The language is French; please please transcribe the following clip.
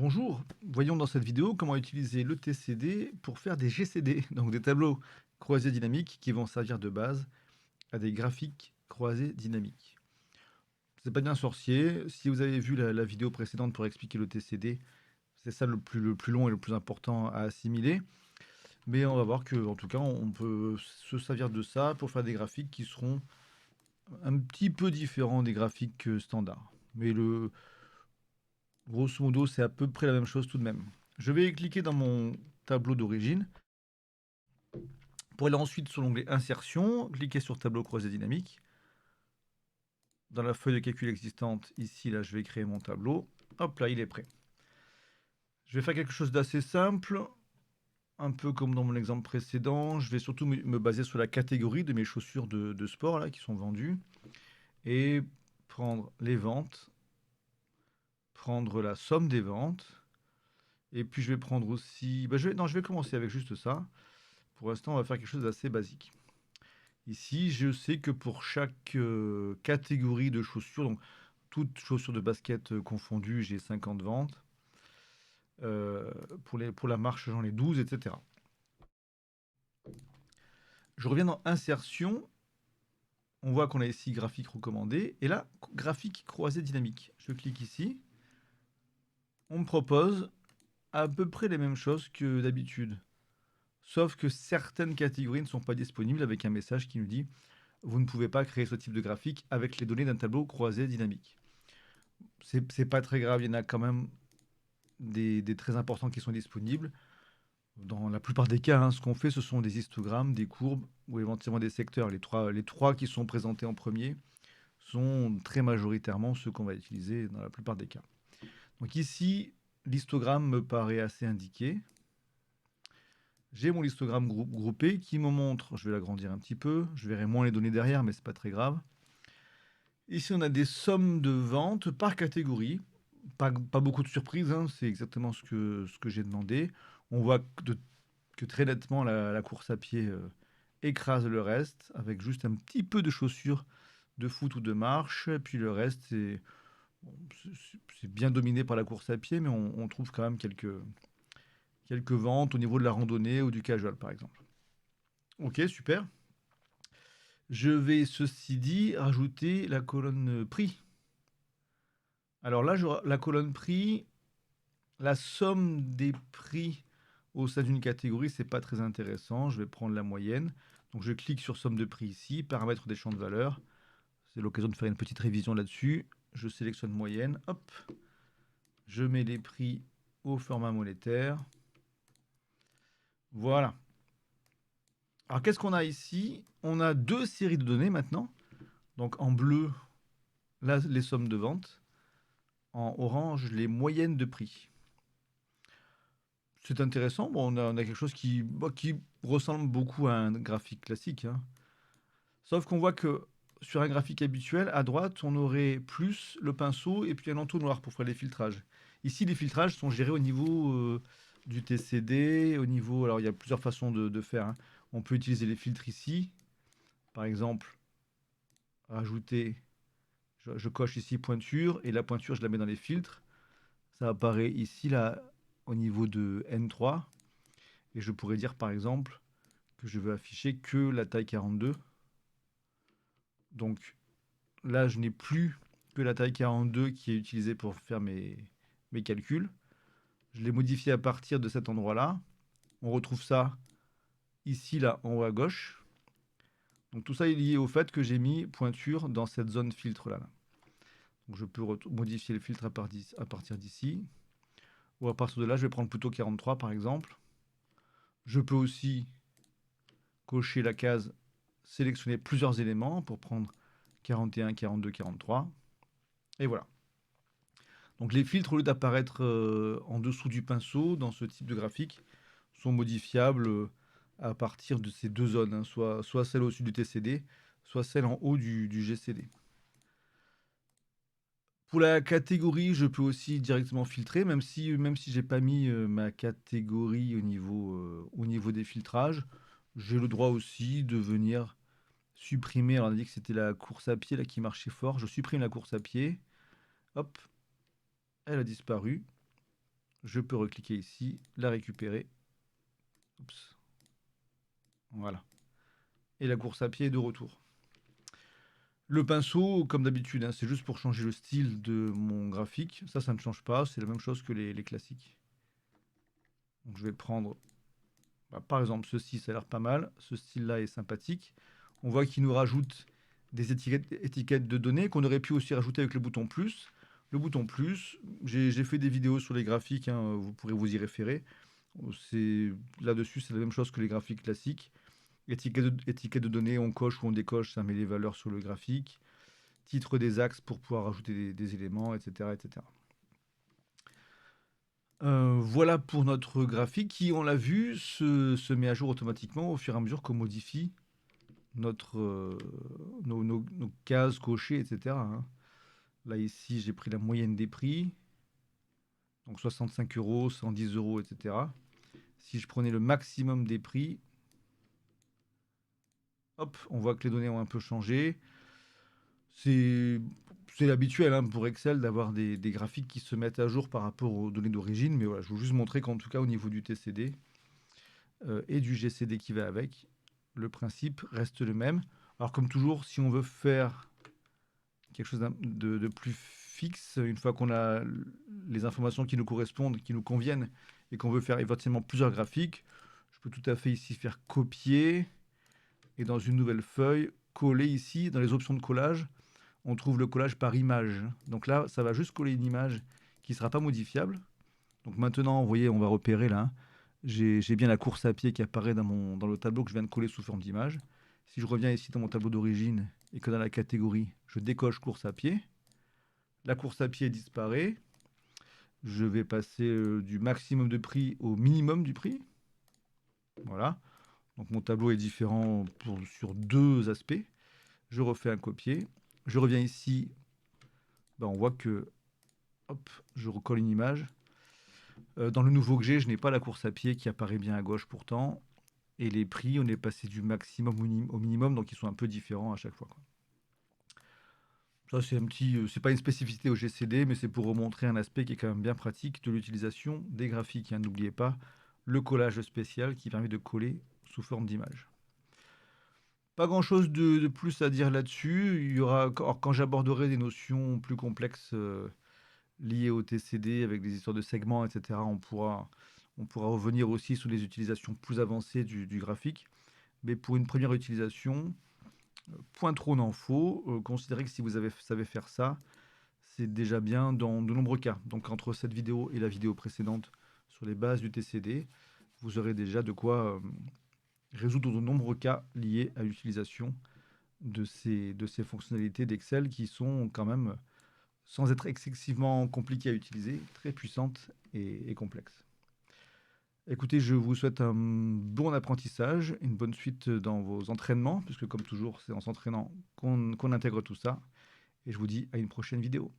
Bonjour, voyons dans cette vidéo comment utiliser le TCD pour faire des GCD, donc des tableaux croisés dynamiques qui vont servir de base à des graphiques croisés dynamiques. C'est pas bien sorcier, si vous avez vu la vidéo précédente pour expliquer le TCD, c'est ça le plus long et le plus important à assimiler, mais on va voir que en tout cas on peut se servir de ça pour faire des graphiques qui seront un petit peu différents des graphiques standards. Mais grosso modo, c'est à peu près la même chose tout de même. Je vais cliquer dans mon tableau d'origine. Pour aller ensuite sur l'onglet Insertion, cliquez sur Tableau croisé dynamique. Dans la feuille de calcul existante, ici, là, je vais créer mon tableau. Hop là, il est prêt. Je vais faire quelque chose d'assez simple, un peu comme dans mon exemple précédent. Je vais surtout me baser sur la catégorie de mes chaussures de sport là, qui sont vendues. Et prendre les ventes, prendre la somme des ventes. Et puis je vais prendre aussi... non, je vais commencer avec juste ça. Pour l'instant, on va faire quelque chose d'assez basique. Ici, je sais que pour chaque catégorie de chaussures, donc toutes chaussures de basket confondues, j'ai 50 ventes. Euh, pour la marche, j'en ai 12, etc. Je reviens dans Insertion. On voit qu'on a ici graphique recommandé. Et là, graphique croisé dynamique. Je clique ici. On me propose à peu près les mêmes choses que d'habitude. Sauf que certaines catégories ne sont pas disponibles avec un message qui nous dit vous ne pouvez pas créer ce type de graphique avec les données d'un tableau croisé dynamique. C'est pas très grave, il y en a quand même des très importants qui sont disponibles. Dans la plupart des cas, hein, ce qu'on fait, ce sont des histogrammes, des courbes ou éventuellement des secteurs. Les trois qui sont présentés en premier sont très majoritairement ceux qu'on va utiliser dans la plupart des cas. Donc ici, l'histogramme me paraît assez indiqué. J'ai mon histogramme groupé qui me montre, je vais l'agrandir un petit peu, je verrai moins les données derrière, mais c'est pas très grave. Ici, on a des sommes de ventes par catégorie. Pas beaucoup de surprises, hein, c'est exactement ce que j'ai demandé. On voit que très nettement la course à pied écrase le reste, avec juste un petit peu de chaussures de foot ou de marche. Et puis le reste, bon, c'est bien dominé par la course à pied, mais on trouve quand même quelques ventes au niveau de la randonnée ou du casual, par exemple. Ok, super. Je vais, ceci dit, rajouter la colonne prix. Alors là, la colonne prix, la somme des prix au sein d'une catégorie, c'est pas très intéressant. Je vais prendre la moyenne. Donc je clique sur somme de prix ici, paramètres des champs de valeur. C'est l'occasion de faire une petite révision là-dessus. Je sélectionne moyenne, hop. Je mets les prix au format monétaire. Voilà. Alors qu'est-ce qu'on a ici? On a deux séries de données maintenant. Donc en bleu, là, les sommes de vente. En orange, les moyennes de prix. C'est intéressant. Bon, on a quelque chose qui ressemble beaucoup à un graphique classique, hein. Sauf qu'on voit que sur un graphique habituel, à droite, on aurait plus le pinceau et puis un entonnoir pour faire les filtrages. Ici, les filtrages sont gérés au niveau du TCD, au niveau... Alors, il y a plusieurs façons de faire, hein. On peut utiliser les filtres ici. Par exemple, rajouter... Je coche ici pointure et la pointure, je la mets dans les filtres. Ça apparaît ici, là, au niveau de N3. Et je pourrais dire, par exemple, que je veux afficher que la taille 42. Donc, là, je n'ai plus que la taille 42 qui est utilisée pour faire mes calculs. Je l'ai modifié à partir de cet endroit-là. On retrouve ça ici, là, en haut à gauche. Donc tout ça est lié au fait que j'ai mis pointure dans cette zone filtre-là. Donc je peux modifier le filtre à partir d'ici. Ou à partir de là, je vais prendre plutôt 43 par exemple. Je peux aussi cocher la case sélectionner plusieurs éléments pour prendre 41, 42, 43. Et voilà. Donc les filtres, au lieu d'apparaître en dessous du pinceau, dans ce type de graphique, sont modifiables à partir de ces deux zones, hein, soit celle au-dessus du TCD, soit celle en haut du GCD. Pour la catégorie, je peux aussi directement filtrer, même si j'ai pas mis ma catégorie au niveau des filtrages, j'ai le droit aussi de venir supprimer. Alors on a dit que c'était la course à pied là qui marchait fort. Je supprime la course à pied. Hop, elle a disparu. Je peux recliquer ici, la récupérer. Oups. Voilà. Et la course à pied est de retour. Le pinceau, comme d'habitude, hein, c'est juste pour changer le style de mon graphique. Ça ne change pas, c'est la même chose que les classiques. Donc je vais prendre, par exemple, ceci, ça a l'air pas mal. Ce style-là est sympathique. On voit qu'il nous rajoute des étiquettes de données qu'on aurait pu aussi rajouter avec le bouton plus. Le bouton plus, j'ai fait des vidéos sur les graphiques, hein, vous pourrez vous y référer. Là-dessus, c'est la même chose que les graphiques classiques. Étiquette de données, on coche ou on décoche, ça met les valeurs sur le graphique. Titre des axes pour pouvoir rajouter des éléments, etc. etc. Voilà pour notre graphique qui, on l'a vu, se met à jour automatiquement au fur et à mesure qu'on modifie nos cases cochées, etc. hein. Là, ici, j'ai pris la moyenne des prix. Donc 65 euros, 110 euros, etc. Si je prenais le maximum des prix, hop, on voit que les données ont un peu changé. C'est habituel hein, pour Excel d'avoir des graphiques qui se mettent à jour par rapport aux données d'origine. Mais voilà, je veux juste montrer qu'en tout cas, au niveau du TCD et du GCD qui va avec, le principe reste le même. Alors comme toujours, si on veut faire quelque chose de plus fixe, une fois qu'on a les informations qui nous correspondent, qui nous conviennent, et qu'on veut faire éventuellement plusieurs graphiques, je peux tout à fait ici faire copier, et dans une nouvelle feuille, coller ici, dans les options de collage, on trouve le collage par image. Donc là, ça va juste coller une image qui ne sera pas modifiable. Donc maintenant, vous voyez, on va repérer là, hein, j'ai bien la course à pied qui apparaît dans le tableau que je viens de coller sous forme d'image. Si je reviens ici dans mon tableau d'origine et que dans la catégorie, je décoche course à pied, la course à pied disparaît. Je vais passer du maximum de prix au minimum du prix. Voilà. Donc mon tableau est différent sur deux aspects. Je refais un copier. Je reviens ici. Ben, on voit que hop, je recolle une image. Dans le nouveau que j'ai, je n'ai pas la course à pied qui apparaît bien à gauche pourtant. Et les prix, on est passé du maximum au minimum, donc ils sont un peu différents à chaque fois, quoi. Ça, c'est pas une spécificité au GCD, mais c'est pour remontrer un aspect qui est quand même bien pratique de l'utilisation des graphiques, hein. N'oubliez pas le collage spécial qui permet de coller sous forme d'image. Pas grand-chose de plus à dire là-dessus. Il y aura, quand j'aborderai des notions plus complexes liées au TCD avec des histoires de segments, etc., on pourra revenir aussi sur les utilisations plus avancées du graphique. Mais pour une première utilisation, point trop n'en faut. Considérez que si vous savez faire ça, c'est déjà bien dans de nombreux cas. Donc entre cette vidéo et la vidéo précédente sur les bases du TCD, vous aurez déjà de quoi résoudre de nombreux cas liés à l'utilisation de ces fonctionnalités d'Excel qui sont quand même, sans être excessivement compliquées à utiliser, très puissantes et complexes. Écoutez, je vous souhaite un bon apprentissage, une bonne suite dans vos entraînements, puisque comme toujours, c'est en s'entraînant qu'on intègre tout ça. Et je vous dis à une prochaine vidéo.